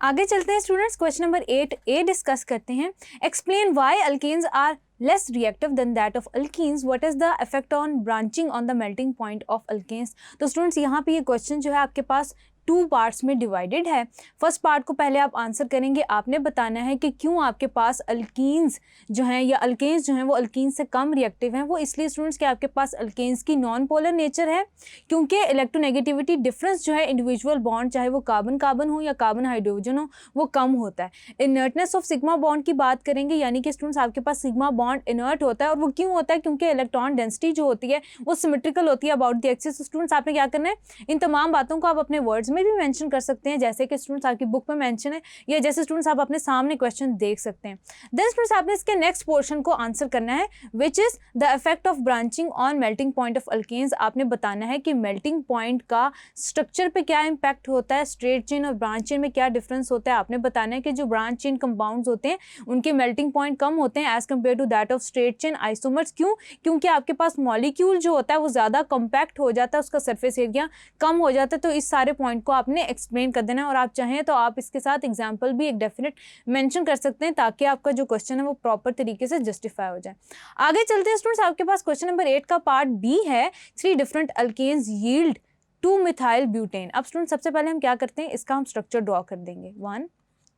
आगे चलते हैं students, question number 8A discuss करते हैं। Explain why alkanes are less reactive than that of alkenes. What is the effect on branching on the melting point of alkenes? तो students यहाँ पे ये question जो है आपके पास 2 पार्ट्स में डिवाइडेड है। फर्स्ट पार्ट को पहले आप आंसर करेंगे, आपने बताना है कि क्यों आपके पास अल्कीन्स जो हैं या अल्केन्स जो हैं वो अल्कीन्स से कम रिएक्टिव हैं। वो इसलिए स्टूडेंट्स कि आपके पास अल्केन्स की नॉन पोलर नेचर है, क्योंकि इलेक्ट्रोनेगेटिविटी डिफरेंस जो है इंडिविजुअल बॉन्ड, चाहे वो कार्बन कार्बन हो या कार्बन हाइड्रोजन हो, वो कम होता है। इनर्टनेस ऑफ सिग्मा बॉन्ड की बात करेंगे, यानी कि स्टूडेंट्स आपके पास सिग्मा बॉन्ड इनर्ट होता है, और वो क्यों होता है? क्योंकि इलेक्ट्रॉन डेंसिटी जो होती है वो सिमेट्रिकल होती है अबाउट द एक्सिस। स्टूडेंट्स आपने क्या करना है, इन तमाम बातों को आप अपने वर्ड्स में भी मेंशन कर सकते हैं, जैसे कि स्टूडेंट्स आपकी बुक में मेंशन है, या जैसे स्टूडेंट्स आप अपने सामने क्वेश्चन देख सकते हैं। देन स्टूडेंट्स आपने इसके नेक्स्ट पोर्शन को आंसर करना है, which is the effect of branching on melting point of alkanes. आपने बताना है कि मेल्टिंग पॉइंट का स्ट्रक्चर पे क्या इंपैक्ट होता है, स्ट्रेट चेन और ब्रांच चेन में क्या डिफरेंस होता है। आपने बताना है कि जो ब्रांच चेन कंपाउंड्स होते हैं उनके मेल्टिंग पॉइंट कम होते हैं as compare to that of straight chain isomers. क्यों? क्योंकि आपके पास मॉलिक्यूल जो होता है वो ज़्यादा कम्पैक्ट हो जाता है, उसका सरफेस एरिया कम हो जाता है। तो इस सारे पॉइंट को आपने एक्सप्लेन कर देना है, और आप चाहें तो आप इसके साथ एग्जाम्पल भी एक डेफिनेट मेंशन कर सकते हैं, ताकि आपका जो क्वेश्चन है वो प्रॉपर तरीके से जस्टिफाई हो जाए। आगे चलते हैं स्टूडेंट्स, आपके पास क्वेश्चन नंबर 8 का पार्ट बी है, 3 different alkanes yield 2 methyl butane. अब स्टूडेंट सबसे पहले हम क्या करते हैं, इसका हम स्ट्रक्चर ड्रॉ कर देंगे। 1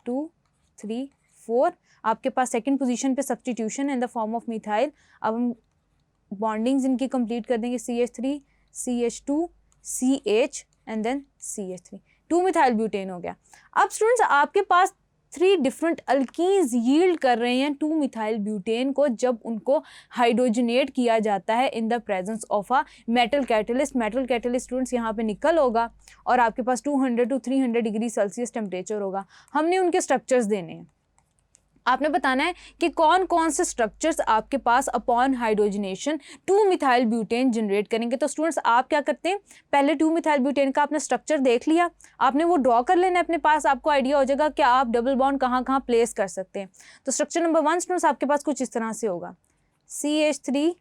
2 3 4 आपके पास सेकंड पोजीशन पे substitution in the form of methyl. अब हम बॉन्डिंग्स इनकी कंप्लीट कर देंगे, CH3 CH2 CH and then CH3, 2 methyl butane हो गया। अब स्टूडेंट्स आपके पास 3 डिफरेंट अल्कीन्स यील्ड कर रहे हैं 2 मिथाइल ब्यूटेन को, जब उनको हाइड्रोजनेट किया जाता है इन the presence of a metal catalyst. Metal catalyst students यहाँ पे निकल होगा, और आपके पास 200 to 300 डिग्री सेल्सियस टेम्परेचर होगा। हमने उनके स्ट्रक्चर्स देने हैं। आपने बताना है कि कौन कौन से स्ट्रक्चर्स आपके पास upon hydrogenation 2 methyl butane generate करेंगे। तो स्टूडेंट्स आप क्या करते हैं, पहले 2 मिथाइल ब्यूटेन का आपने स्ट्रक्चर देख लिया, आपने वो ड्रॉ कर लेना है अपने पास, आपको आइडिया हो जाएगा कि आप डबल बॉन्ड कहाँ कहाँ प्लेस कर सकते हैं। तो स्ट्रक्चर नंबर 1 स्टूडेंट्स आपके पास कुछ इस तरह से होगा, CH3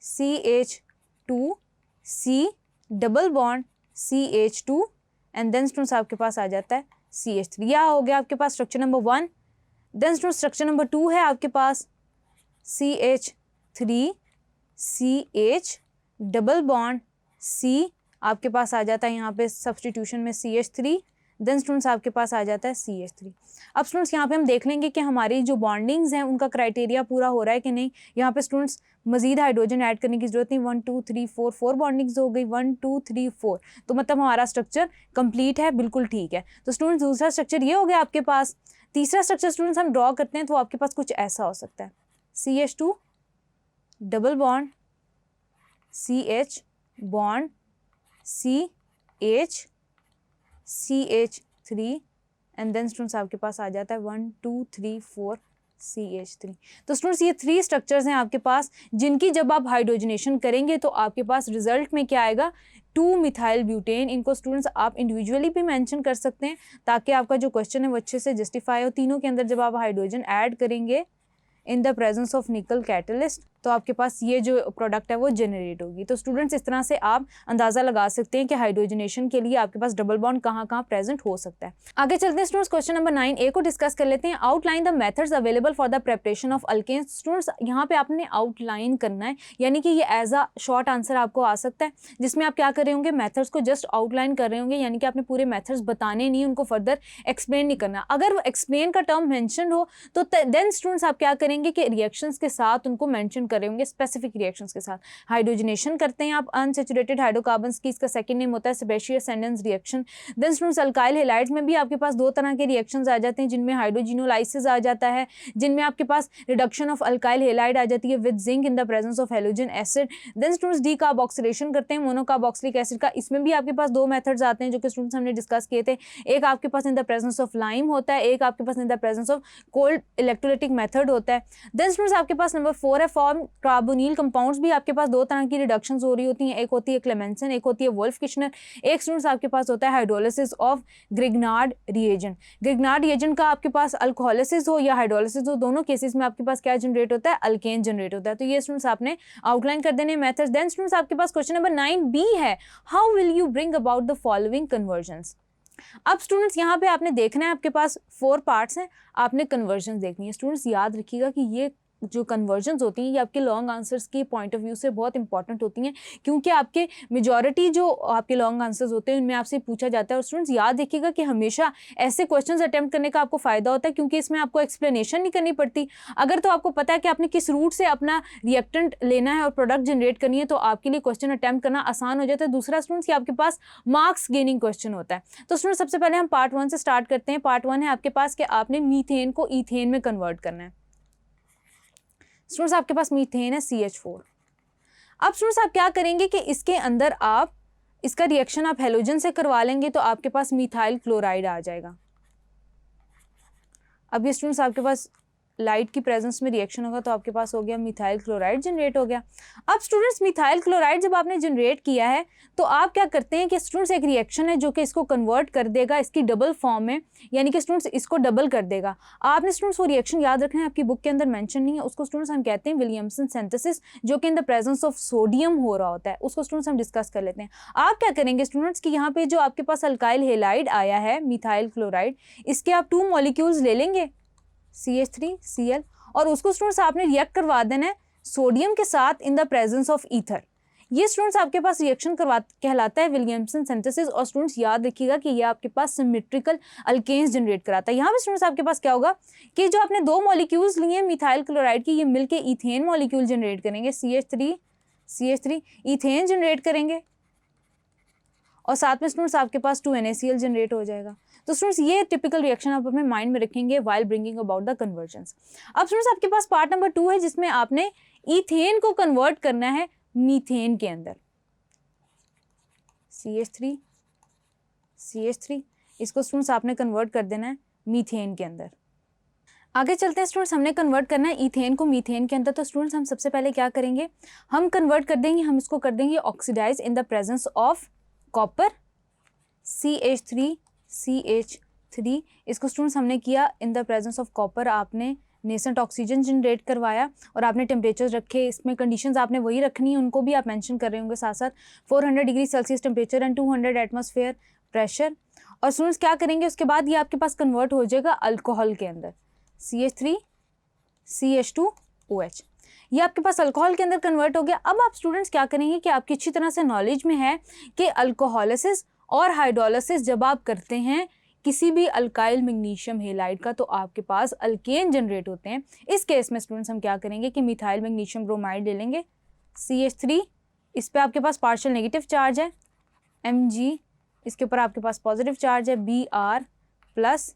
CH2 C double bond CH2 and then students आपके पास आ जाता है CH3। यह हो गया आपके पास structure number 1। Then structure number 2 है आपके पास CH3 CH double bond C, आपके पास आ जाता है यहाँ पे सब्स्टिट्यूशन में CH3, देन स्टूडेंट्स आपके पास आ जाता है CH3। अब स्टूडेंट्स यहाँ पे हम देख लेंगे कि हमारी जो बॉन्डिंग्स हैं उनका क्राइटेरिया पूरा हो रहा है कि नहीं। यहाँ पे स्टूडेंट्स मजीद हाइड्रोजन ऐड करने की जरूरत नहीं, 1 2 3 4 4 बॉन्डिंग्स हो गई, 1 2 3 4, तो मतलब हमारा स्ट्रक्चर कंप्लीट है, बिल्कुल ठीक है। तो स्टूडेंट्स दूसरा स्ट्रक्चर ये हो गया आपके पास। तीसरा स्ट्रक्चर स्टूडेंट्स हम ड्रॉ करते हैं तो आपके पास कुछ ऐसा हो सकता है, CH2 double bond CH bond CH CH3 and then students आपके पास आ जाता है 1 2 3 4 CH3। तो स्टूडेंट्स ये 3 स्ट्रक्चर्स हैं आपके पास, जिनकी जब आप हाइड्रोजनेशन करेंगे तो आपके पास रिजल्ट में क्या आएगा, 2 मिथाइल ब्यूटेन। इनको स्टूडेंट्स आप इंडिविजुअली भी मेंशन कर सकते हैं, ताकि आपका जो क्वेश्चन है वो अच्छे से जस्टिफाई हो। तीनों के अंदर जब आप हाइड्रोजन ऐड करेंगे इन द प्रेजेंस ऑफ निकल कैटलिस्ट, तो आपके पास ये जो प्रोडक्ट है वो जनरेट होगी। तो स्टूडेंट्स इस तरह से आप अंदाज़ा लगा सकते हैं कि हाइड्रोजनेशन के लिए आपके पास डबल बॉन्ड कहाँ कहाँ प्रेजेंट हो सकता है। आगे चलते हैं स्टूडेंट्स, क्वेश्चन नंबर 9A को डिस्कस कर लेते हैं। Outline the methods available for the preparation of alkanes. Students यहाँ पे आपने आउटलाइन करना है, यानी कि ये एज अ शॉर्ट आंसर आपको आ सकता है, जिसमें आप क्या कर रहे होंगे, मेथड्स को जस्ट आउटलाइन कर रहे होंगे, यानी कि आपने पूरे मेथड्स बताने नहीं, उनको फर्दर एक्सप्लेन नहीं करना। अगर वो एक्सप्लेन का टर्म मैंशन हो तो देन स्टूडेंट्स आप क्या करेंगे कि रिएक्शंस के साथ उनको मेंशन कर रहे होंगे, स्पेसिफिक रिएक्शंस के साथ। हाइड्रोजनेशन करते हैं आप अनसैचुरेटेड हाइड्रोकार्बन्स की, इसका सेकंड नेम होता है Sabatier Senderens reaction. Then students alkyl halides में भी आपके पास 2 तरह के रिएक्शंस आ जाते हैं, जिनमें हाइड्रोजिनोलाइसिस आ जाता है, जिनमें आपके पास रिडक्शन ऑफ अल्काइल हैलाइड आ जाती है with zinc in the presence of halogen acid. Then students decarboxylation करते हैं मोनोकार्बोक्सिलिक एसिड का। इसमें भी आपके पास 2 मेथड्स आते हैं जो कि स्टूडेंट्स हमने डिस्कस किए थे। एक आपके पास in the presence of lime होता है, एक आपके पास in the presence of cold electrolytic method होता है। देन स्टूडेंट्स आपके पास नंबर 4 है फॉर्म कार्बोनिल कंपाउंड्स। भी आपके पास 2 तरह की रिडक्शंस हो रही होती हैं, एक होती है क्लेमेंसन, एक होती है वोल्फ किशनर। एक स्टूडेंट्स आपके पास होता है hydrolysis of Grignard reagent. Grignard reagent का आपके पास अल्कोहलिसिस हो या हाइड्रोलिसिस हो, दोनों केसेस में आपके पास क्या जनरेट होता है, अल्केन जनरेट होता है। तो ये स्टूडेंट्स आपने आउटलाइन कर देने मेथड्स। देन स्टूडेंट्स आपके पास क्वेश्चन नंबर 9B है, how will you bring about the following convergence. अब स्टूडेंट्स यहाँ पे आपने देखना है, आपके पास 4 पार्ट्स हैं, आपने कन्वर्जन देखनी है। स्टूडेंट्स याद रखिएगा कि ये जो कन्वर्जन्स होती हैं ये आपके लॉन्ग आंसर्स की पॉइंट ऑफ व्यू से बहुत इंपॉर्टेंट होती हैं, क्योंकि आपके मेजॉरिटी जो आपके लॉन्ग आंसर्स होते हैं उनमें आपसे पूछा जाता है। और स्टूडेंट्स याद रखिएगा कि हमेशा ऐसे क्वेश्चंस अटेम्प्ट करने का आपको फ़ायदा होता है, क्योंकि इसमें आपको एक्सप्लेनेशन नहीं करनी पड़ती। अगर तो आपको पता है कि आपने किस रूट से अपना रिएक्टेंट लेना है और प्रोडक्ट जनरेट करनी है, तो आपके लिए क्वेश्चन अटैम्प्ट करना आसान हो जाता है। दूसरा स्टूडेंट्स कि आपके पास मार्क्स गेनिंग क्वेश्चन होता है। तो स्टूडेंट्स सबसे पहले हम पार्ट 1 से स्टार्ट करते हैं। पार्ट 1 है आपके पास कि आपने मीथेन को ईथेन में कन्वर्ट करना है। स्टूडेंट्स आपके पास मीथेन है CH4। अब स्टूडेंट्स आप क्या करेंगे कि इसके अंदर आप इसका रिएक्शन आप हेलोजन से करवा लेंगे, तो आपके पास मिथाइल क्लोराइड आ जाएगा। अब ये स्टूडेंट्स आपके पास लाइट की प्रेजेंस में रिएक्शन होगा, तो आपके पास हो गया मिथाइल क्लोराइड जनरेट हो गया। अब स्टूडेंट्स मिथाइल क्लोराइड जब आपने जनरेट किया है, तो आप क्या करते हैं कि स्टूडेंट्स एक रिएक्शन है जो कि इसको कन्वर्ट कर देगा इसकी डबल फॉर्म में, यानी कि स्टूडेंट्स इसको डबल कर देगा। आपने स्टूडेंट्स वो रिएक्शन याद रखना है, आपकी बुक के अंदर मेंशन नहीं है, उसको स्टूडेंट्स हम कहते हैं विलियमसन सिंथेसिस, जो कि इन द प्रेजेंस ऑफ सोडियम हो रहा होता है। उसको स्टूडेंट्स हम डिस्कस कर लेते हैं। आप क्या करेंगे स्टूडेंट्स कि यहाँ पे जो आपके पास अल्काइल हेलाइड आया है मिथाइल क्लोराइड, इसके आप 2 मॉलिक्यूल्स ले लेंगे CH3Cl, और उसको स्टूडेंट्स आपने रिएक्ट करवा देना है सोडियम के साथ इन द प्रेजेंस ऑफ ईथर। ये स्टूडेंट्स आपके पास रिएक्शन कहलाता है विलियमसन सिंथेसिस। और स्टूडेंट्स याद रखिएगा कि ये आपके पास सिमेट्रिकल अल्केन्स जनरेट कराता है। यहाँ पे स्टूडेंट्स आपके पास क्या होगा कि जो आपने 2 मॉलिक्यूल्स लिए मिथाइल क्लोराइड की, ये मिलके ईथेन मॉलिक्यूल जनरेट करेंगे, CH3 ईथेन जनरेट करेंगे, और साथ में स्टूडेंट्स आपके पास 2 NaCl जनरेट हो जाएगा। तो स्टूडेंट्स ये टिपिकल रिएक्शन आप अपने माइंड में रखेंगे while bringing about the convergence. अब स्टूडेंट्स आपके पास पार्ट नंबर 2 है, जिसमें आपने ईथेन को कन्वर्ट करना है मीथेन के अंदर। CH3 इसको स्टूडेंट्स आपने कन्वर्ट कर देना है मीथेन के अंदर। आगे चलते हैं स्टूडेंट्स, हमने कन्वर्ट करना है ईथेन को मीथेन के अंदर। तो स्टूडेंट्स हम सबसे पहले क्या करेंगे, हम कन्वर्ट कर देंगे, हम इसको कर देंगे oxidise in the presence of copper, CH3 इसको स्टूडेंट्स हमने किया in the presence of copper. आपने नेसेंट ऑक्सीजन जनरेट करवाया और आपने टेम्परेचर रखे, इसमें कंडीशंस आपने वही रखनी है, उनको भी आप मेंशन कर रहे होंगे साथ साथ। 400 degree Celsius temperature and 200 atmosphere pressure. और स्टूडेंट्स क्या करेंगे उसके बाद, ये आपके पास कन्वर्ट हो जाएगा अल्कोहल के अंदर, CH3CH2OH। ये आपके पास अल्कोहल के अंदर कन्वर्ट हो गया। अब आप स्टूडेंट्स क्या करेंगे कि आपकी अच्छी तरह से नॉलेज में है कि अल्कोहलिसिस और हाइड्रोलिसिस जब आप करते हैं किसी भी अल्काइल मैग्नीशियम हेलाइड का, तो आपके पास अल्केन जनरेट होते हैं। इस केस में स्टूडेंट्स हम क्या करेंगे कि मिथाइल मैग्नीशियम ब्रोमाइड ले लेंगे, CH3, इस पे आपके पास पार्शियल नेगेटिव चार्ज है, Mg, इसके ऊपर आपके पास पॉजिटिव चार्ज है, Br प्लस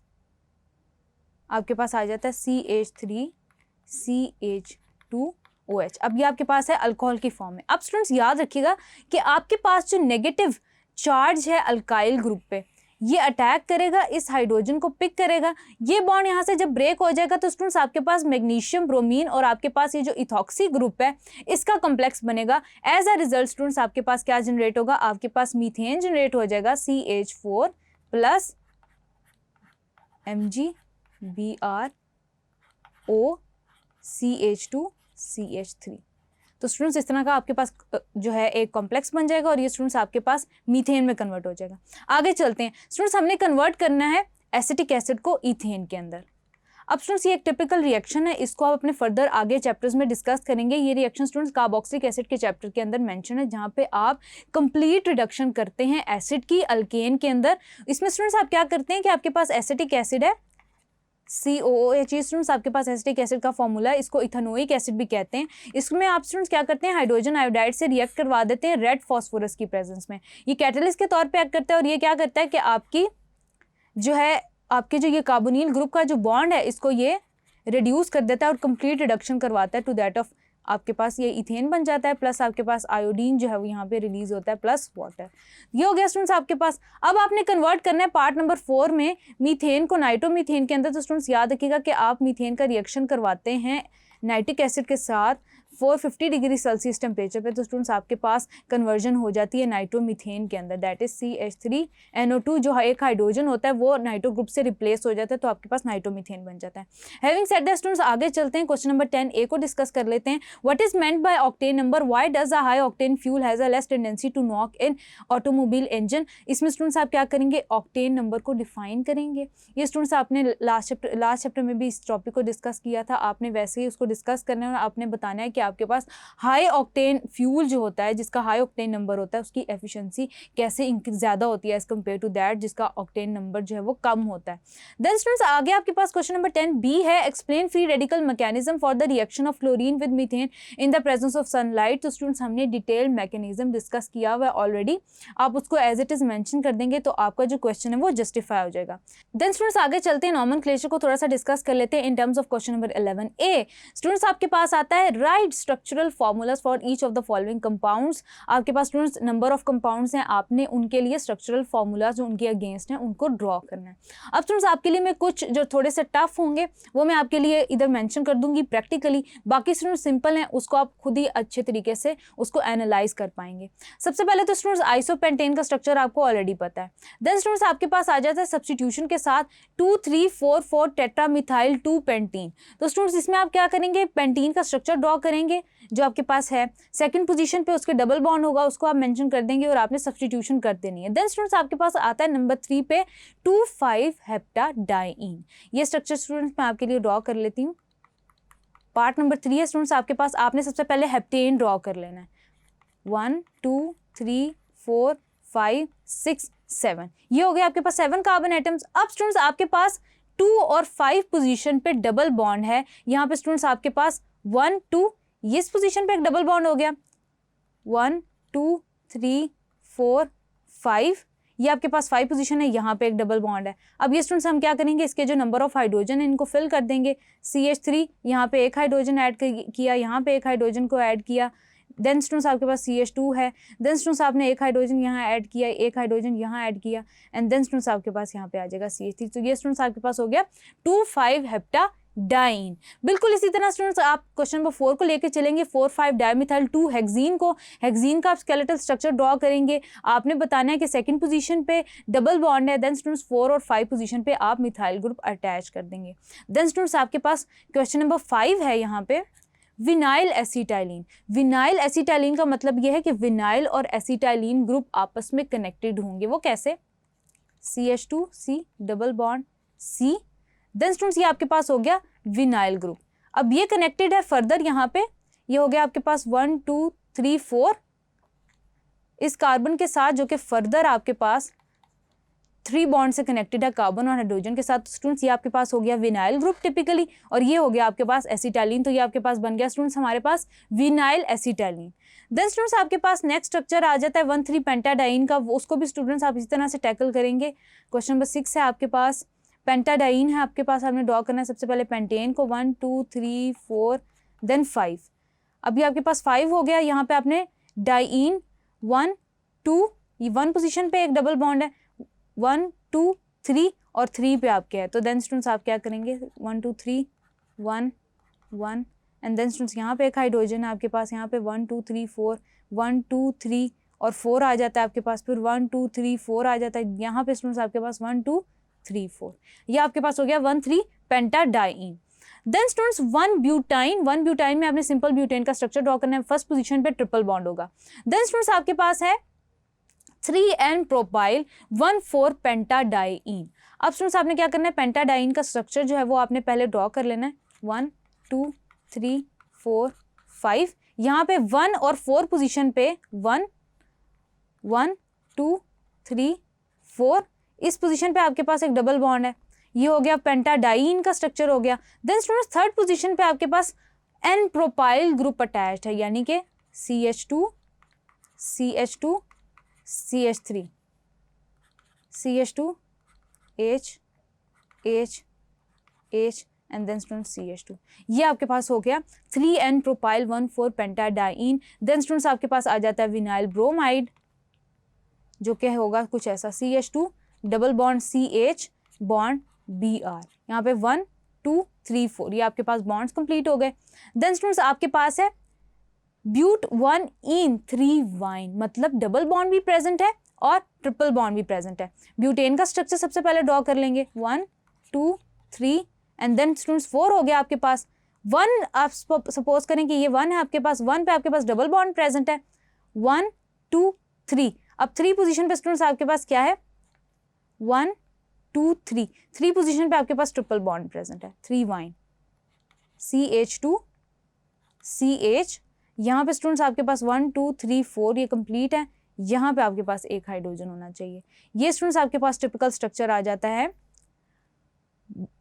आपके पास आ जाता है CH3CH2OH। अब ये आपके पास है अल्कोहल की फॉर्म में। अब स्टूडेंट्स याद रखिएगा कि आपके पास जो नेगेटिव चार्ज है अल्काइल ग्रुप पे, ये अटैक करेगा, इस हाइड्रोजन को पिक करेगा। ये बॉन्ड यहाँ से जब ब्रेक हो जाएगा, तो स्टूडेंट्स आपके पास मैग्नीशियम ब्रोमीन और आपके पास ये जो इथॉक्सी ग्रुप है इसका कॉम्प्लेक्स बनेगा। एज अ रिजल्ट स्टूडेंट्स आपके पास क्या जनरेट होगा, आपके पास मीथेन जनरेट हो जाएगा, CH4 plus Mg BrO CH2CH3। तो स्टूडेंट्स इस तरह का आपके पास जो है एक कॉम्प्लेक्स बन जाएगा और ये स्टूडेंट्स आपके पास मीथेन में कन्वर्ट हो जाएगा। आगे चलते हैं स्टूडेंट्स, हमने कन्वर्ट करना है एसिटिक एसिड को ईथेन के अंदर। अब स्टूडेंट्स ये एक टिपिकल रिएक्शन है, इसको आप अपने फर्दर आगे चैप्टर्स में डिस्कस करेंगे। ये रिएक्शन स्टूडेंट्स कार्बोक्सिलिक एसिड के चैप्टर के अंदर मेंशन है, जहाँ पे आप कंप्लीट रिडक्शन करते हैं एसिड की अल्केन के अंदर। इसमें स्टूडेंट्स आप क्या करते हैं कि आपके पास एसिटिक एसिड है COOH, स्टूडेंट्स आपके पास एसिटिक एसिड का फॉर्मूला है, इसको इथेनोइक एसिड भी कहते हैं। इसमें आप स्टूडेंट्स क्या करते हैं, हाइड्रोजन आयोडाइड से रिएक्ट करवा देते हैं रेड फास्फोरस की प्रेजेंस में। ये कैटलिस्ट के तौर पे एक्ट करता है और ये क्या करता है कि आपकी जो है आपके जो ये कार्बोनिल ग्रुप का जो बॉन्ड है इसको ये रिड्यूस कर देता है और कंप्लीट रिडक्शन करवाता है टू दैट ऑफ, आपके पास ये इथेन बन जाता है, प्लस आपके पास आयोडीन जो है वो यहाँ पे रिलीज होता है प्लस वाटर। ये हो गया स्टूडेंट्स आपके पास। अब आपने कन्वर्ट करना है पार्ट नंबर 4 में मीथेन को नाइट्रोमीथेन के अंदर। तो स्टूडेंट्स याद रखिएगा कि आप मीथेन का रिएक्शन करवाते हैं नाइट्रिक एसिड के साथ, 450 डिग्री सेल्सियस टेम्परेचर पे, तो स्टूडेंट्स आपके पास कन्वर्जन हो जाती है नाइट्रोमीथेन के अंदर, दैट इज CH3NO2, जो एक हाइड्रोजन होता है वो नाइट्रो ग्रुप से रिप्लेस हो जाता है, तो आपके पास नाइट्रोमीथेन बन जाता है। हैविंग सेड दैट स्टूडेंट्स आगे चलते हैं, क्वेश्चन नंबर 10A को डिस्कस कर लेते हैं। What is meant by octane number, why does a high octane fuel has a less tendency to knock in automobile engine. इसमें स्टूडेंट्स आप क्या करेंगे, ऑक्टेन नंबर को डिफाइन करेंगे। ये स्टूडेंट्स आपने लास्ट चैप्टर में भी इस टॉपिक को डिस्कस किया था, आपने वैसे ही उसको डिस्कस करना है और आपने बताना है कि आपके पास हाई ऑक्टेन फ्यूल जो होता है, जिसका हाई ऑक्टेन नंबर होता है, उसकी एफिशिएंसी कैसे ज़्यादा होती है एज कम्पेयर टू दैट जिसका ऑक्टेन नंबर जो है वो कम होता है। देन स्टूडेंट्स आगे आपके पास क्वेश्चन नंबर 10B है, explain free radical mechanism for the reaction of chlorine with methane in the presence of sunlight. तो स्टूडेंट्स हमने डिटेल मैकेनिज्म डिस्कस किया हुआ है ऑलरेडी, आप उसको एज इट इज मेंशन कर देंगे तो आपका जो क्वेश्चन है वो जस्टिफाई हो जाएगा। देन स्टूडेंट्स आगे चलते हैं, नॉमेनक्लेचर को थोड़ा सा डिस्कस कर लेते हैं in terms of question number 11A। Students आपके पास आता है right structural formulas for each of the following compounds. आपके पास स्टूडेंट्स नंबर ऑफ कंपाउंड्स हैं, आपने उनके लिए स्ट्रक्चरल फॉर्मूलाज जो उनके अगेंस्ट हैं उनको ड्रॉ करना है। अब स्टूडेंट्स आपके लिए मैं कुछ जो थोड़े से टफ होंगे वो मैं आपके लिए इधर मेंशन कर दूंगी प्रैक्टिकली, बाकी स्टूडेंट्स सिंपल हैं, उसको आप खुद ही अच्छे तरीके से उसको एनालाइज कर पाएंगे। सबसे पहले तो स्टूडेंट्स आइसोपेंटेन का स्ट्रक्चर आपको ऑलरेडी पता है। देन स्टूडेंट्स आपके पास आ जाता है सब्स्टिट्यूशन के साथ 2,3,4,4 टेट्रामिथाइल 2 पेंटीन। तो स्टूडेंट्स इसमें आप क्या करेंगे, पेंटीन का स्ट्रक्चर ड्रॉ करेंगे जो आपके पास है, सेकंड पोजीशन पे उसके डबल बॉन्ड होगा, उसको आप मेंशन कर देंगे और आपने सब्स्टिट्यूशन कर देनी है। देन स्टूडेंट्स आपके पास आता है नंबर 3 पे 2,5-हेप्टाडाइईन। ये स्ट्रक्चर स्टूडेंट्स मैं आपके लिए ड्रॉ कर लेती हूँ। पार्ट नंबर 3 है स्टूडेंट्स आपके पास, आपने सबसे पहले हेप्टेन ड्रॉ कर लेना है। 1 2 3 4 5 6 7, ये हो गया आपके पास 7 कार्बन एटम्स। अब स्टूडेंट्स आपके पास 2 और 5 पोजीशन पे डबल बॉन्ड है, यहाँ पे स्टूडेंट्स आपके पास 1 2, इस पोजीशन पे एक डबल बॉन्ड हो गया, 1 2 3 4 5, ये आपके पास 5 पोजीशन है, यहाँ पे एक डबल बॉन्ड है। अब ये स्टूडेंट्स हम क्या करेंगे, इसके जो नंबर ऑफ हाइड्रोजन है इनको फिल कर देंगे। CH3 यहाँ पे एक हाइड्रोजन ऐड किया, यहाँ पे एक हाइड्रोजन को ऐड किया। देन स्टूडेंट्स आपके पास CH2 है, देन स्टूडेंट्स आपने एक हाइड्रोजन यहाँ ऐड किया, एक हाइड्रोजन यहाँ ऐड किया, एंड देन स्टूडेंट्स आपके पास यहाँ पे आ जाएगा CH3। तो ये स्टूडेंट्स आपके पास हो गया 2,5-हेप्टाडाइईन। बिल्कुल इसी तरह स्टूडेंट्स आप क्वेश्चन नंबर 4 को लेके चलेंगे, 4,5-डाइमिथाइल 2 हेक्सीन को, हेक्सीन का आप स्केलेटल स्ट्रक्चर ड्रॉ करेंगे। आपने बताना है कि सेकंड पोजीशन पे डबल बॉन्ड है, देन स्टूडेंट्स 4 और 5 पोजीशन पे आप मिथाइल ग्रुप अटैच कर देंगे। देन स्टूडेंट्स आपके पास क्वेश्चन नंबर 5 है यहाँ पे विनाइल एसिटाइलिन। विनाइल एसिटाइलिन का मतलब यह है कि विनाइल और एसिटाइलिन ग्रुप आपस में कनेक्टेड होंगे। वो कैसे, CH2C double bond C, then students ये आपके पास हो गया विनाइल ग्रुप। अब ये कनेक्टेड है फर्दर, यहाँ पे ये हो गया आपके पास 1 2 3 4 इस कार्बन के साथ, जो कि फर्दर आपके पास 3 बॉन्ड से कनेक्टेड है कार्बन और हाइड्रोजन के साथ। स्टूडेंट्स ये आपके पास हो गया विनाइल ग्रुप टिपिकली, और ये हो गया आपके पास एसिटाइलिन। तो ये आपके पास बन गया स्टूडेंट्स हमारे पास विनाइल एसिटाइलिन। देन स्टूडेंट्स आपके पास नेक्स्ट स्ट्रक्चर आ जाता है 1,3-पेंटाडाइईन का, उसको भी स्टूडेंट्स आप इसी तरह से टैकल करेंगे। क्वेश्चन नंबर 6 है आपके पास, पेंटाडाइईन है आपके पास, आपने ड्रॉ करना है सबसे पहले पेंटेन को, 1 2 3 4 देन 5। अभी आपके पास 5 हो गया, यहाँ पे आपने डाइईन 1 2, ये 1 पोजीशन पे एक डबल बॉन्ड है, 1 2 3 और 3 पे आपके है। तो देन स्टूडेंट्स आप क्या करेंगे, 1 2 3 1 1, एंड देन स्टूडेंट्स यहाँ पे एक हाइड्रोजन है आपके पास, यहाँ पे 1 2 3 4 1 2 3 और 4 आ जाता है आपके पास, फिर 1 2 3 4 आ जाता है, यहाँ पे स्टूडेंट्स आपके पास 1 2 3 4, ये आपके पास हो गया 1,3-पेंटाडाइईन। देन स्टूडेंट्स 1 ब्यूटाइन में आपने सिंपल ब्यूटेन का स्ट्रक्चर ड्रॉ करना है, फर्स्ट पोजीशन पे ट्रिपल बॉन्ड होगा। देन स्टूडेंट्स आपके पास है 3N प्रोपाइल 1,4-पेंटाडाइईन। अब स्टूडेंट्स आपने क्या करना है, पेंटाडाइईन का स्ट्रक्चर जो है वो आपने पहले ड्रॉ कर लेना है, 1 2 3 4 5, यहाँ पे 1 और 4 पोजीशन पे 1 1 2 3 4, इस पोजीशन पे आपके पास एक डबल बॉन्ड है, ये हो गया पेंटाडाइईन का स्ट्रक्चर हो गया। देन स्टूडेंट्स थर्ड पोजीशन पे आपके पास N प्रोपाइल ग्रुप अटैच्ड है, यानी कि CH2 CH2 CH3 CH2 H H H and then student CH2, ये आपके पास हो गया 3N प्रोपाइल 1,4-पेंटाडाइईन। देन स्टूडेंट्स आपके पास आ जाता है विनाइल ब्रोमाइड, जो कि होगा कुछ ऐसा, CH2 double bond CH bond Br, यहाँ पे 1 2 3 4, ये आपके पास बॉन्ड्स कंप्लीट हो गए। देन स्टूडेंट्स आपके पास है ब्यूट 1 इन 3 वाइन, मतलब डबल बॉन्ड भी प्रेजेंट है और ट्रिपल बॉन्ड भी प्रेजेंट है। ब्यूटेन का स्ट्रक्चर सबसे पहले ड्रॉ कर लेंगे, 1 2 3 एंड देन स्टूडेंट्स 4 हो गया आपके पास। 1 आप सपोज करें कि ये 1 है आपके पास, 1 पे आपके पास डबल बॉन्ड प्रेजेंट है, 1 2 3। अब 3 पोजीशन पे स्टूडेंट्स आपके पास क्या है, 1 2 3, 3 पोजीशन पे आपके पास ट्रिपल बॉन्ड प्रेजेंट है, 3 वाइन, CH2 CH। यहाँ पे स्टूडेंट्स आपके पास 1 2 3 4 ये कंप्लीट है, यहाँ पे आपके पास एक हाइड्रोजन होना चाहिए। ये स्टूडेंट्स आपके पास टिपिकल स्ट्रक्चर आ जाता है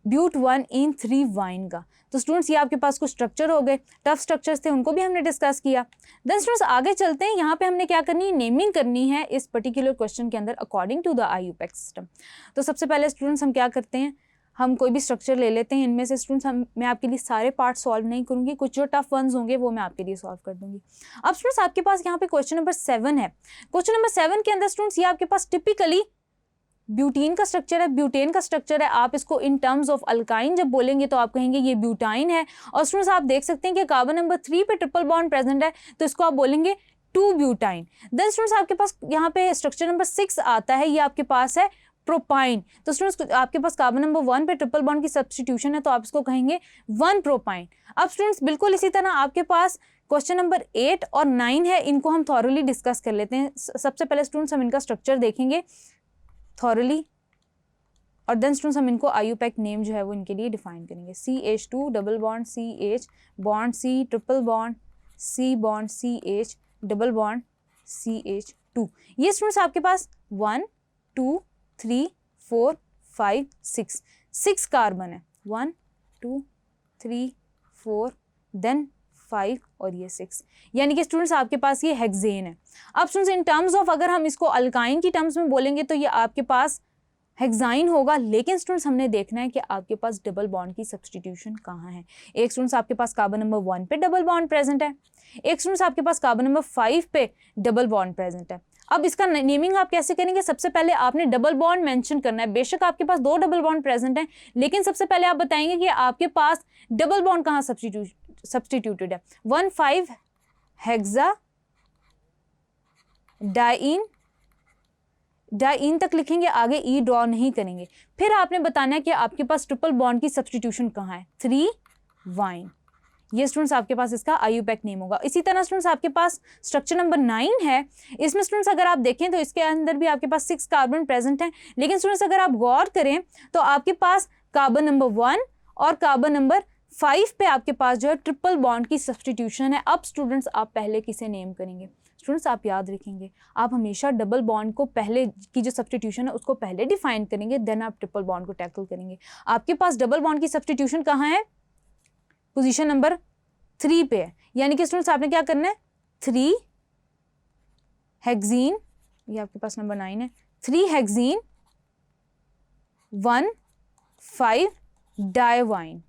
ब्यूट 1 इन 3 वाइन का। तो स्टूडेंट्स ये आपके पास कुछ स्ट्रक्चर हो गए, टफ स्ट्रक्चर्स थे, उनको भी हमने डिस्कस किया। देन स्टूडेंट्स आगे चलते हैं, यहाँ पे हमने क्या करनी है, नेमिंग करनी है इस पर्टिकुलर क्वेश्चन के अंदर according to the IUPAC system. तो सबसे पहले स्टूडेंट्स हम क्या करते हैं, हम कोई भी स्ट्रक्चर ले लेते हैं, इनमें से स्टूडेंट्स मैं आपके लिए सारे पार्ट सॉल्व नहीं करूंगी, कुछ जो टफ वंस होंगे वो मैं आपके लिए सॉल्व कर दूंगी। अब स्टूडेंट्स आपके पास यहाँ पे क्वेश्चन नंबर 7 है। क्वेश्चन नंबर 7 के अंदर स्टूडेंट्स ये आपके पास टिपिकली ब्यूटीन का स्ट्रक्चर है, ब्यूटेन का स्ट्रक्चर है। आप इसको इन टर्म्स ऑफ अल्काइन जब बोलेंगे तो आप कहेंगे ये ब्यूटाइन है। और स्टूडेंट्स आप देख सकते हैं कि कार्बन नंबर 3 पे ट्रिपल बॉन्ड प्रेजेंट है, तो इसको आप बोलेंगे 2 ब्यूटाइन। देन स्टूडेंट्स आपके पास यहाँ पे स्ट्रक्चर नंबर 6 आता है, ये आपके पास है प्रोपाइन। तो स्टूडेंट्स आपके पास कार्बन नंबर 1 पे ट्रिपल बॉन्ड की सब्स्टिट्यूशन है, तो आप इसको कहेंगे 1 प्रोपाइन। अब स्टूडेंट्स बिल्कुल इसी तरह आपके पास क्वेश्चन नंबर 8 और 9 है, इनको हम थॉरली डिस्कस कर लेते हैं। सबसे पहले स्टूडेंट्स हम इनका स्ट्रक्चर देखेंगे थॉरली, और देन स्टूडेंट्स हम इनको IUPAC नेम जो है वो इनके लिए डिफाइन करेंगे। CH2 double bond CH bond C triple bond C bond CH double bond CH2। ये स्टूडेंट्स आपके पास 1 2 3 4 5 6 कार्बन है, 1 2 3 4 देन 5 और ये 6, यानी कि स्टूडेंट्स आपके पास ये हेक्सेन है। अब स्टूडेंट्स इन टर्म्स ऑफ अगर हम इसको अल्काइन की टर्म्स में बोलेंगे तो ये आपके पास हेक्साइन होगा, लेकिन स्टूडेंट्स हमने देखना है कि आपके पास डबल बॉन्ड की सब्स्टिट्यूशन कहाँ है। एक स्टूडेंट्स आपके पास कार्बन नंबर 1 पे डबल बॉन्ड प्रेजेंट है, एक स्टूडेंट्स आपके पास कार्बन नंबर 5 पे डबल बॉन्ड प्रेजेंट है। अब इसका नेमिंग आप कैसे करेंगे, सबसे पहले आपने डबल बॉन्ड मेंशन करना है। बेशक आपके पास 2 डबल बॉन्ड प्रेजेंट हैं, लेकिन सबसे पहले आप बताएंगे कि आपके पास डबल बॉन्ड कहाँ सब्स्टिट्यूटेड है। 1,5 हेक्सा डाइन तक लिखेंगे, आगे ई ड्रॉ नहीं करेंगे। फिर आपने बताना है कि आपके पास ट्रिपल बॉन्ड की सब्स्टिट्यूशन कहाँ है, 3 वाइन। ये स्टूडेंट्स आपके पास इसका IUPAC नेम होगा। इसी तरह स्टूडेंट्स आपके पास स्ट्रक्चर नंबर 9 है, इसमें स्टूडेंट्स अगर आप देखें तो इसके अंदर भी आपके पास 6 कार्बन प्रेजेंट हैं, लेकिन स्टूडेंट्स अगर आप गौर करें तो आपके पास कार्बन नंबर 1 और कार्बन नंबर 5 पे आपके पास जो है ट्रिपल बॉन्ड की सब्स्टिट्यूशन है। अब स्टूडेंट्स आप पहले किसे नेम करेंगे, स्टूडेंट्स आप याद रखेंगे आप हमेशा डबल बॉन्ड को पहले की जो सब्स्टिट्यूशन है उसको पहले डिफाइन करेंगे, देन आप ट्रिपल बॉन्ड को टैकल करेंगे। आपके पास डबल बॉन्ड की सब्स्टिट्यूशन कहाँ है, पोजीशन नंबर 3 पे है, यानी कि स्टूडेंट्स आपने क्या करना है, 3 हेक्सीन, ये आपके पास नंबर 9 है, 3 हेक्सीन 1 5 डाइवाइन।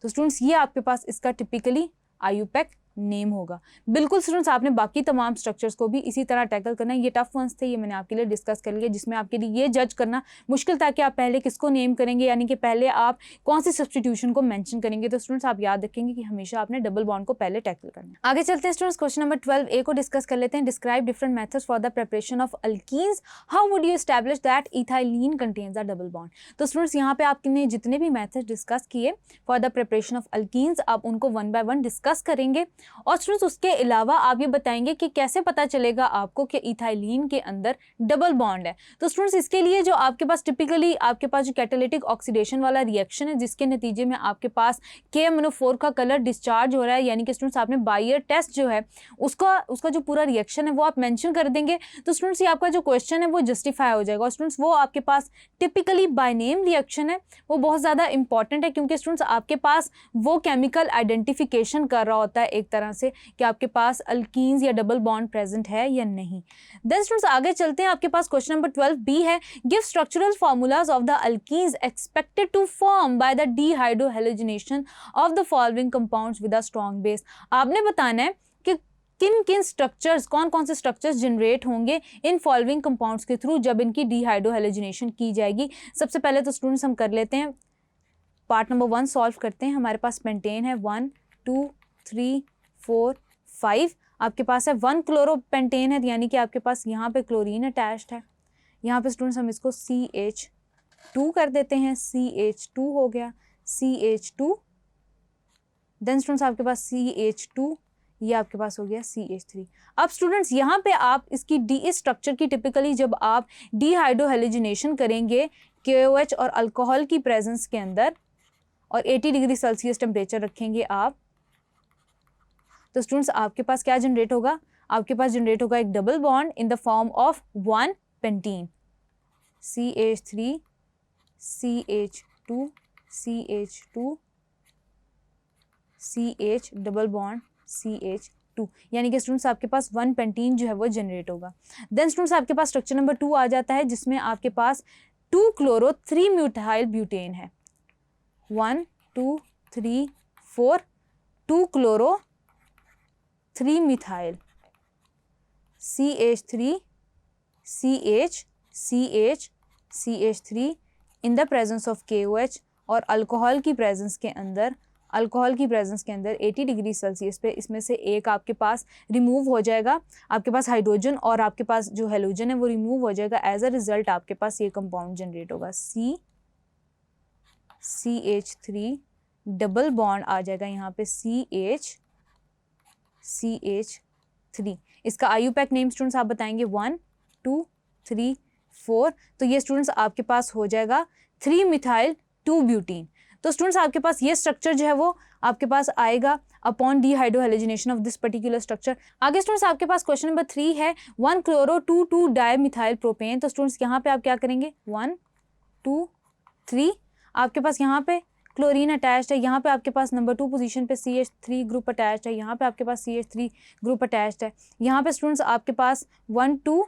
तो स्टूडेंट्स ये आपके पास इसका टिपिकली IUPAC नेम होगा। बिल्कुल स्टूडेंट्स आपने बाकी तमाम स्ट्रक्चर्स को भी इसी तरह टैकल करना है। ये टफ वंस थे, ये मैंने आपके लिए डिस्कस कर लिया, जिसमें आपके लिए ये जज करना मुश्किल था कि आप पहले किसको नेम करेंगे, यानी कि पहले आप कौन सी सब्स्टिट्यूशन को मेंशन करेंगे। तो स्टूडेंट्स आप याद रखेंगे कि हमेशा आपने डबल बॉन्ड को पहले टैकल करना है। आगे चलते हैं स्टूडेंट्स, क्वेश्चन नंबर 12A को डिस्कस कर लेते हैं। Describe different methods for the preparation of alkenes, how would you establish that ethylene contains a double bond. तो स्टूडेंट्स यहाँ पे आपने जितने भी मेथड डिस्कस किए for the preparation of alkenes, आप उनको 1 बाय 1 डिस्कस करेंगे। और स्टूडेंट्स के अलावा आप ये बताएंगे कि कैसे पता चलेगा आपको कि इथाइलीन के अंदर डबल बॉन्ड है। तो स्टूडेंट्स इसके लिए जो आपके पास टिपिकली आपके पास जो कैटालिटिक ऑक्सीडेशन वाला रिएक्शन है, जिसके नतीजे में आपके पास KMnO4 का कलर डिस्चार्ज हो रहा है, यानी कि स्टूडेंट्स आपने बायर टेस्ट जो है उसका जो पूरा रिएक्शन है वो आप मेंशन कर देंगे। तो स्टूडेंट्स ये आपका जो क्वेश्चन है वो जस्टिफाई हो जाएगा। और स्टूडेंट्स वो आपके पास टिपिकली बाय नेम रिएक्शन है, वो बहुत ज़्यादा इंपॉर्टेंट है, क्योंकि स्टूडेंट्स आपके पास वो केमिकल आइडेंटिफिकेशन कर रहा होता है एक तरह से कि आपके पास अल्कीन्स या डबल बॉन्ड प्रेजेंट है या नहीं। देन स्टूडेंट्स आगे चलते हैं, आपके पास क्वेश्चन नंबर 12B है, give structural formulas of the alkenes expected to form by the dehydrohalogenation of the following compounds with a strong base. आपने बताना है कि किन किन स्ट्रक्चर्स, कौन कौन से स्ट्रक्चर्स जनरेट होंगे इन फॉलोइंग कंपाउंड्स के थ्रू जब इनकी डीहाइड्रोहेलोजिनेशन की जाएगी। सबसे पहले तो स्टूडेंट्स हम कर लेते हैं पार्ट नंबर 1 सॉल्व करते हैं। हमारे पास पेंटेन है 1 2 3 4 5 आपके पास है, 1 क्लोरोपेंटेन है, यानी कि आपके पास यहाँ पे क्लोरीन अटैच्ड है। यहाँ पे स्टूडेंट्स हम इसको CH2 कर देते हैं, CH2 हो गया, CH2, देन स्टूडेंट्स आपके पास CH2, ये आपके पास हो गया CH3। अब स्टूडेंट्स यहाँ पे आप इसकी इस स्ट्रक्चर की टिपिकली जब आप डिहाइड्रोहेलोजिनेशन करेंगे KOH और अल्कोहल की प्रेजेंस के अंदर और 80 डिग्री सेल्सियस टेम्परेचर रखेंगे आप, तो स्टूडेंट्स आपके पास क्या जनरेट होगा, आपके पास जनरेट होगा एक double bond in the form of 1 pentene, CH3 CH2 CH2 CH double bond CH2, यानी कि स्टूडेंट्स आपके पास 1 पेंटीन जो है वो जनरेट होगा। देन स्टूडेंट्स आपके पास स्ट्रक्चर नंबर 2 आ जाता है, जिसमें आपके पास 2 क्लोरो 3 म्यूटाइल ब्यूटेन है, 1 2 3 4, 2 chloro 3 methyl, CH3 CH CH CH3 in the presence of KOH और अल्कोहल की प्रेजेंस के अंदर 80 डिग्री सेल्सियस पे इसमें से एक आपके पास रिमूव हो जाएगा, आपके पास हाइड्रोजन और आपके पास जो हेलोजन है वो रिमूव हो जाएगा। एज अ रिजल्ट आपके पास ये कंपाउंड जनरेट होगा, CH3 डबल बॉन्ड आ जाएगा यहाँ पे CH3। इसका IUPAC नेम स्टूडेंट्स आप बताएंगे 1 2 3 4, तो ये स्टूडेंट्स आपके पास हो जाएगा 3 मिथाइल 2 ब्यूटीन। तो स्टूडेंट्स आपके पास ये स्ट्रक्चर जो है वो आपके पास आएगा upon dehydrohalogenation of this particular structure. आगे स्टूडेंट्स आपके पास क्वेश्चन नंबर 3 है 1 क्लोरो 2 डाई मिथाइल प्रोपेन। तो स्टूडेंट्स यहाँ पे आप क्या करेंगे, 1 2 3, आपके पास यहाँ पे क्लोरीन अटैच्ड है, यहाँ पे आपके पास नंबर 2 पोजीशन पे CH3 ग्रुप अटैच्ड है, यहाँ पे आपके पास CH3 ग्रुप अटैच्ड है, यहाँ पे स्टूडेंट्स आपके पास 1 2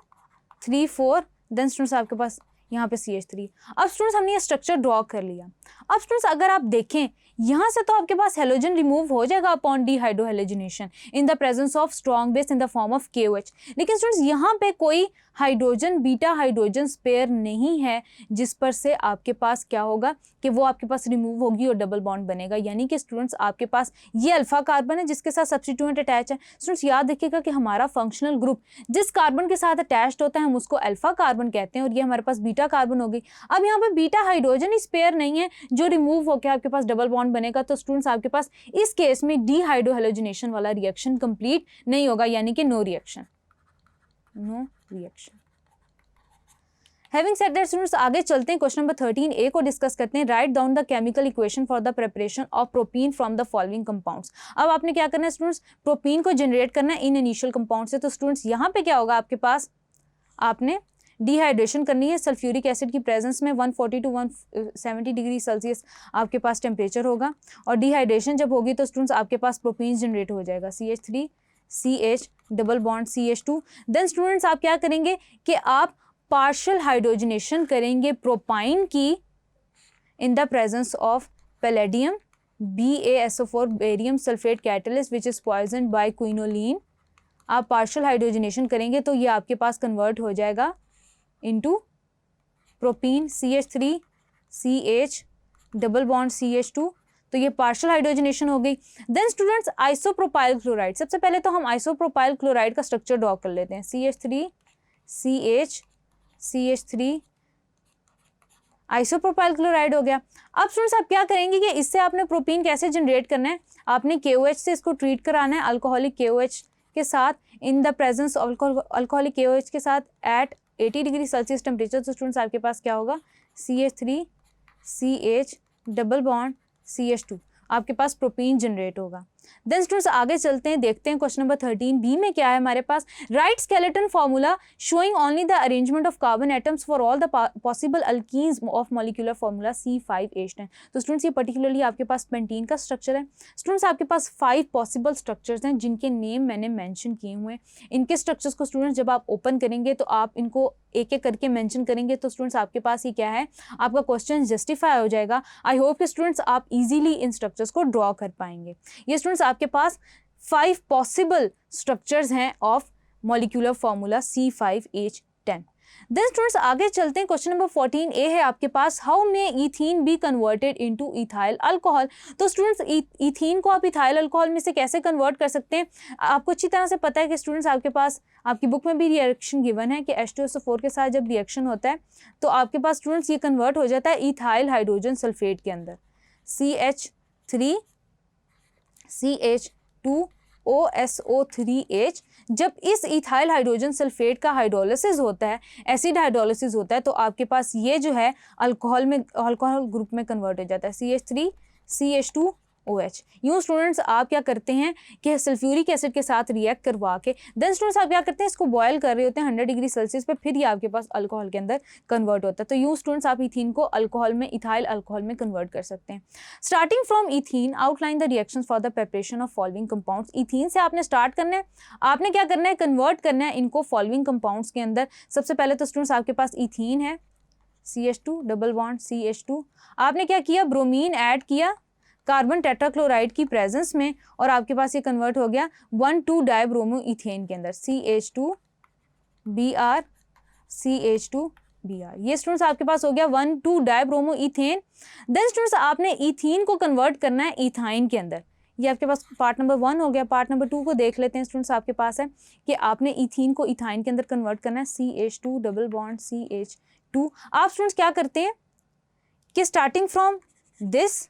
3 4, देन स्टूडेंट्स आपके पास यहाँ पे CH3। अब स्टूडेंट्स हमने ये स्ट्रक्चर ड्रॉ कर लिया। अब स्टूडेंट्स अगर आप देखें यहाँ से तो आपके पास हेलोजन रिमूव हो जाएगा upon dehydrohalogenation in the presence of strong base in the form of KOH, लेकिन स्टूडेंट्स यहाँ पे कोई हाइड्रोजन बीटा हाइड्रोजन स्पेयर नहीं है जिस पर से आपके पास क्या होगा कि वो आपके पास रिमूव होगी और डबल बॉन्ड बनेगा, यानी कि स्टूडेंट्स आपके पास ये अल्फा कार्बन है जिसके साथ सब्स्टिट्यूएंट अटैच है। स्टूडेंट्स याद रखिएगा कि हमारा फंक्शनल ग्रुप जिस कार्बन के साथ अटैच्ड होता है हम उसको अल्फा कार्बन कहते हैं, और ये हमारे पास बीटा कार्बन हो गई। अब यहाँ पे बीटा हाइड्रोजन ही स्पेयर नहीं है जो रिमूव होकर आपके पास डबल बॉन्ड बनेगा, तो स्टूडेंट्स आपके पास इस केस में डिहाइड्रोहेलोजिनेशन वाला रिएक्शन कंप्लीट नहीं होगा, यानी कि no reaction. Having said that, students आगे चलते हैं, क्वेश्चन नंबर 13A को डिस्कस करते हैं। Write down the chemical equation for the preparation of propene from the following compounds. अब आपने क्या करना है स्टूडेंट्स, प्रोपीन को जनरेट करना है इन इनिशियल कंपाउंड से। तो स्टूडेंट्स यहाँ पे क्या होगा, आपके पास आपने डिहाइड्रेशन करनी है सल्फ्यूरिक एसिड की प्रेजेंस में 140 to 170 डिग्री सेल्सियस आपके पास टेम्परेचर होगा, और डिहाइड्रेशन जब होगी तो स्टूडेंट्स आपके पास प्रोपीन जनरेट हो जाएगा, CH3 CH double bond CH2। Then students आप क्या करेंगे कि आप पार्शियल हाइड्रोजनेशन करेंगे प्रोपाइन की in the presence of palladium BaSO4 barium sulphate catalyst which is poison by quinoline. आप पार्शियल हाइड्रोजनेशन करेंगे तो ये आपके पास कन्वर्ट हो जाएगा into propene CH3 CH double bond CH2, तो ये पार्शियल हाइड्रोजनेशन हो गई। देन स्टूडेंट्स आइसोप्रोपाइल क्लोराइड, सबसे पहले तो हम आइसोप्रोपाइल क्लोराइड का स्ट्रक्चर ड्रॉ कर लेते हैं, CH3 CH CH3 isopropyl chloride हो गया। अब स्टूडेंट्स आप क्या करेंगे कि इससे आपने प्रोपीन कैसे जनरेट करना है, आपने KOH से इसको ट्रीट कराना है अल्कोहलिक KOH के साथ इन the presence of alcoholic KOH के साथ एट 80 डिग्री सेल्सियस टेम्परेचर। तो स्टूडेंट्स आपके पास क्या होगा, CH3 CH double bond CH2, आपके पास प्रोपीन जनरेट होगा। देन स्टूडेंट्स आगे चलते हैं, देखते हैं क्वेश्चन नंबर 13B में क्या है हमारे पास। Write skeleton formula showing only the arrangement of carbon atoms for all the possible alkenes of molecular formula C5H10। तो स्टूडेंट्स ये पर्टिकुलरली आपके पास पेंटीन का स्ट्रक्चर है। स्टूडेंट्स आपके पास 5 पॉसिबल स्ट्रक्चर्स हैं जिनके नेम मैंने मैंशन किए हुए हैं। इनके स्ट्रक्चर्स को स्टूडेंट्स जब आप ओपन करेंगे तो आप इनको एक एक करके मेंशन करेंगे तो स्टूडेंट्स आपके पास ये क्या है, आपका क्वेश्चन जस्टिफाई हो जाएगा। आई होप कि स्टूडेंट्स आप इजीली इन स्ट्रक्चर्स को ड्रॉ कर पाएंगे। ये स्टूडेंट्स आपके पास 5 पॉसिबल स्ट्रक्चर्स हैं of molecular formula C5H10। Then students आगे चलते हैं, क्वेश्चन नंबर 14A है आपके पास, how may ethene be converted into ethyl alcohol. तो स्टूडेंट्स इथीन को आप इथाइल अल्कोहल में से कैसे कन्वर्ट कर सकते हैं। आपको अच्छी तरह से पता है कि स्टूडेंट्स आपके पास आपकी बुक में भी रिएक्शन गिवन है कि H2SO4 के साथ जब रिएक्शन होता है तो आपके पास स्टूडेंट्स ये कन्वर्ट हो जाता है इथाइल हाइड्रोजन सल्फेट के अंदर, CH3CH2OSO3H। जब इस इथाइल हाइड्रोजन सल्फेट का हाइड्रोलिसिस होता है, एसिड हाइड्रोलिसिस होता है, तो आपके पास ये जो है अल्कोहल ग्रुप में कन्वर्ट हो जाता है, CH3CH2OH। यूँ स्टूडेंट्स आप क्या करते हैं कि सल्फ्यूरिक एसिड के साथ रिएक्ट करवा के देन स्टूडेंट्स आप क्या करते हैं, इसको बॉयल कर रहे होते हैं 100 डिग्री सेल्सियस पे, फिर ये आपके पास अल्कोहल के अंदर कन्वर्ट होता है। तो यूँ स्टूडेंट्स आप इथीन को अल्कोहल में, इथाइल अल्कोहल में कन्वर्ट कर सकते हैं। Starting from ethene outline the reaction for the preparation of following compounds. Ethene से आपने स्टार्ट करना है, आपने क्या करना है, कन्वर्ट करना है इनको फॉलोइंग कंपाउंड्स के अंदर। सबसे पहले तो स्टूडेंट्स आपके पास इथीन है, CH2 डबल बॉन्ड CH2, आपने क्या किया, ब्रोमीन ऐड किया कार्बन टेट्राक्लोराइड की प्रेजेंस में, और आपके पास ये कन्वर्ट हो गया 1,2 डाइब्रोमो इथेन के अंदर, CH2Br CH2Br। ये स्टूडेंट्स आपके पास हो गया 1,2 डाइब्रोमो इथेन। देन स्टूडेंट्स आपने इथीन को कन्वर्ट करना है इथाइन के अंदर। ये आपके पास पार्ट नंबर 1 हो गया। पार्ट नंबर 2 को देख लेते हैं स्टूडेंट्स, आपके पास है कि आपने इथीन को इथाइन के अंदर कन्वर्ट करना है, CH2 डबल बॉन्ड CH2। आप स्टूडेंट्स क्या करते हैं कि स्टार्टिंग फ्रॉम दिस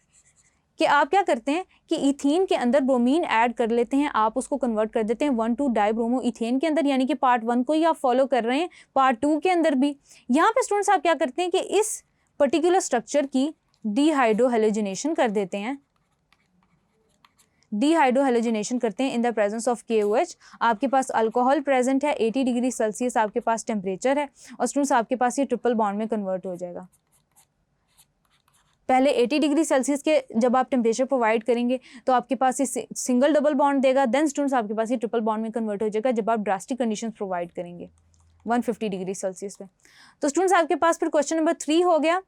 कि आप क्या करते हैं कि इथीन के अंदर ब्रोमीन ऐड कर लेते हैं, आप उसको कन्वर्ट कर देते हैं 1,2 डाइब्रोमो इथेन के अंदर, यानी कि पार्ट 1 को ही आप फॉलो कर रहे हैं, पार्ट 2 के अंदर भी। यहाँ पे स्टूडेंट्स आप क्या करते हैं कि इस पर्टिकुलर स्ट्रक्चर की डीहाइड्रोहेलोजिनेशन कर देते हैं, डीहाइड्रोहेलोजिनेशन करते हैं इन द प्रेजेंस ऑफ KOH। आपके पास अल्कोहल प्रेजेंट है, 80 डिग्री सेल्सियस आपके पास टेम्परेचर है, और स्टूडेंट्स आपके पास ये ट्रिपल बॉन्ड में कन्वर्ट हो जाएगा। पहले 80 डिग्री सेल्सियस के जब आप टेम्परेचर प्रोवाइड करेंगे तो आपके पास ये सिंगल डबल बॉन्ड देगा, देन स्टूडेंट्स आपके पास ये ट्रिपल बॉन्ड में कन्वर्ट हो जाएगा जब आप ड्रास्टिक कंडीशंस प्रोवाइड करेंगे 150 डिग्री सेल्सियस पे। तो स्टूडेंट्स आपके पास फिर क्वेश्चन नंबर 3 हो गया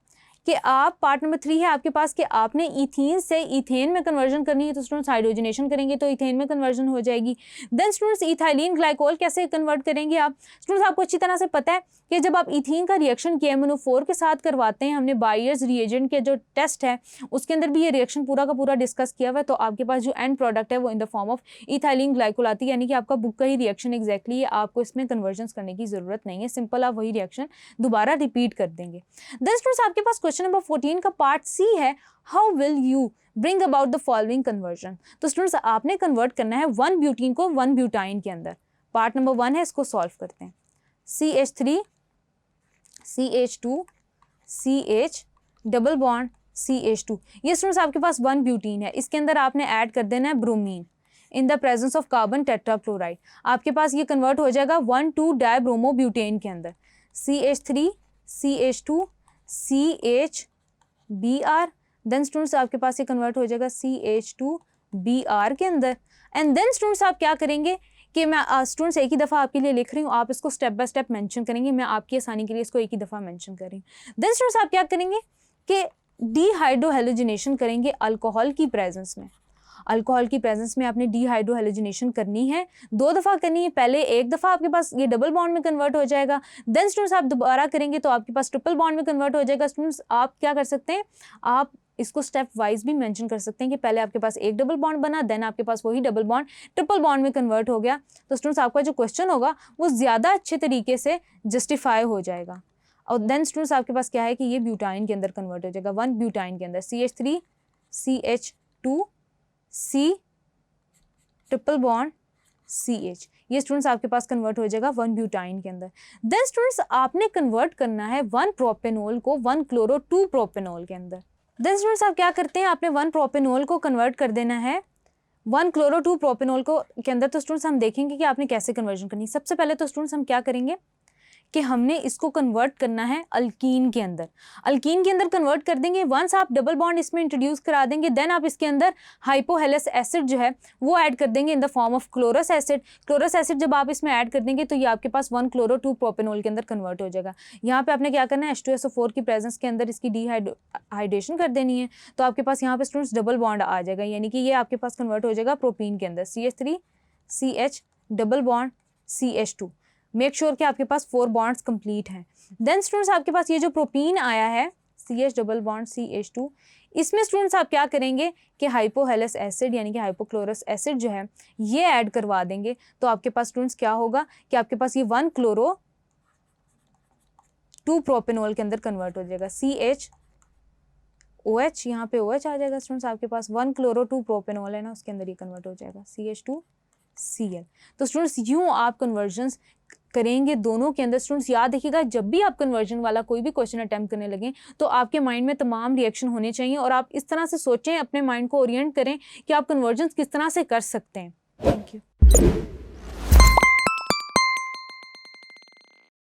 कि आप पार्ट नंबर 3 है आपके पास कि आपने इथीन से इथेन में कन्वर्जन करनी है, तो स्टूडेंट्स हाइड्रोजनेशन करेंगे तो इथेन में कन्वर्जन हो जाएगी। देन स्टूडेंट्स इथाइलिन ग्लाइकोल कैसे कन्वर्ट करेंगे आप, स्टूडेंट्स आपको अच्छी तरह से पता है कि जब आप इथीन का रिएक्शन KMNO4 के साथ करवाते हैं, हमने बायर्स रिएजेंट के जो टेस्ट है उसके अंदर भी ये रिएक्शन पूरा का पूरा डिस्कस किया हुआ है, तो आपके पास जो एंड प्रोडक्ट है वो इन the form of ethylene glycol आती है, यानी कि आपका बुक का ही रिएक्शन एग्जैक्टली है, आपको इसमें कन्वर्जन करने की जरूरत नहीं है, सिंपल आप वही रिएक्शन दोबारा रिपीट कर देंगे। देन स्टूडेंट्स आपके पास क्वेश्चन नंबर 14 का पार्ट C है, how will you bring about the following conversion. तो स्टूडेंट्स आपने कन्वर्ट करना है 1 ब्यूटीन को 1 ब्यूटाइन के अंदर। पार्ट नंबर 1 है, इसको सॉल्व करते हैं। CH3 CH2 CH double bond CH2, ये स्टूडेंट्स आपके पास 1 ब्यूटीन है, इसके अंदर आपने ऐड कर देना है bromine in the presence of carbon tetrachloride. आपके पास ये कन्वर्ट हो जाएगा 1,2 डाइब्रोमो ब्यूटेन के अंदर, CH3 CH2 CHBr। Then students आपके पास ये कन्वर्ट हो जाएगा CH2Br के अंदर। एंड देन स्टूडेंट्स आप क्या करेंगे कि मैं स्टूडेंट्स एक ही दफ़ा आपके लिए लिख रही हूँ, आप इसको स्टेप बाय स्टेप मेंशन करेंगे, मैं आपकी आसानी के लिए इसको एक ही दफ़ा मेंशन कर रही हूँ। देन स्टूडेंट्स आप क्या करेंगे कि डीहाइड्रोहेलोजिनेशन करेंगे अल्कोहल की प्रेजेंस में। अल्कोहल की प्रेजेंस में आपने डीहाइड्रोहेलोजिनेशन करनी है, 2 दफ़ा करनी है। पहले एक दफ़ा आपके पास ये डबल बॉन्ड में कन्वर्ट हो जाएगा, देन स्टूडेंट्स आप दोबारा करेंगे तो आपके पास ट्रिपल बॉन्ड में कन्वर्ट हो जाएगा। स्टूडेंट्स आप क्या कर सकते हैं, आप इसको स्टेप वाइज भी मेंशन कर सकते हैं कि पहले आपके पास एक डबल बॉन्ड बना, देन आपके पास वही डबल बॉन्ड ट्रिपल बॉन्ड में कन्वर्ट हो गया। तो स्टूडेंट्स आपका जो क्वेश्चन होगा वो ज़्यादा अच्छे तरीके से जस्टिफाई हो जाएगा। और देन स्टूडेंट्स आपके पास क्या है कि ये ब्यूटाइन के अंदर कन्वर्ट हो जाएगा, 1 ब्यूटाइन के अंदर, CH3 CH2 C triple bond CH, ये स्टूडेंट्स आपके पास कन्वर्ट हो जाएगा 1 ब्यूटाइन के अंदर। देन स्टूडेंट्स आपने कन्वर्ट करना है 1 प्रोपेनॉल को 1 क्लोरो 2 प्रोपेनॉल के अंदर। देन स्टूडेंट्स आप क्या करते हैं, आपने 1 प्रोपेनॉल को कन्वर्ट कर देना है 1 क्लोरो 2 प्रोपेनॉल को के अंदर। तो स्टूडेंट्स हम देखेंगे कि आपने कैसे कन्वर्जन करनी है। सबसे पहले तो स्टूडेंट्स हम क्या करेंगे कि हमने इसको कन्वर्ट करना है अल्कीन के अंदर। अल्कीन के अंदर कन्वर्ट कर देंगे, वंस आप डबल बॉन्ड इसमें इंट्रोड्यूस करा देंगे, देन आप इसके अंदर हाइपोहेलस एसिड जो है वो ऐड कर देंगे इन the form of chlorous acid. Chlorous acid जब आप इसमें ऐड कर देंगे तो ये आपके पास 1 क्लोरो 2 प्रोपेनॉल के अंदर कन्वर्ट हो जाएगा। यहाँ पे आपने क्या करना है, H2SO4 की प्रेजेंस के अंदर इसकी डीहाइड्रेशन कर देनी है, तो आपके पास यहाँ पे स्टूडेंट्स डबल बॉन्ड आ जाएगा, यानी कि ये आपके पास कन्वर्ट हो जाएगा प्रोपीन के अंदर, CH3 CH double bond CH2। Make sure कि आपके पास 4 बॉन्ड्स कंप्लीट हैं। देन स्टूडेंट्स आपके पास ये जो प्रोपीन आया है CH डबल बॉन्ड CH2, इसमें स्टूडेंट्स आप क्या करेंगे कि हाइपोहेलस एसिड यानी कि हाइपोक्लोरस एसिड जो है ये ऐड करवा देंगे। तो आपके पास स्टूडेंट्स क्या होगा कि आपके पास ये 1 क्लोरो 2 प्रोपेनॉल के अंदर कन्वर्ट हो जाएगा। CHOH, यहाँ पे OH आ जाएगा स्टूडेंट्स, आपके पास 1 क्लोरो 2 प्रोपेनॉल है ना, उसके अंदर ये कन्वर्ट हो जाएगा CH2Cl। तो स्टूडेंट्स यूँ आप कन्वर्जन्स करेंगे दोनों के अंदर। स्टूडेंट्स याद रखिएगा, जब भी आप कन्वर्जन वाला कोई भी क्वेश्चन अटेम्प्ट करने लगें तो आपके माइंड में तमाम रिएक्शन होने चाहिए और आप इस तरह से सोचें, अपने माइंड को ओरिएंट करें कि आप कन्वर्जन्स किस तरह से कर सकते हैं। Thank you.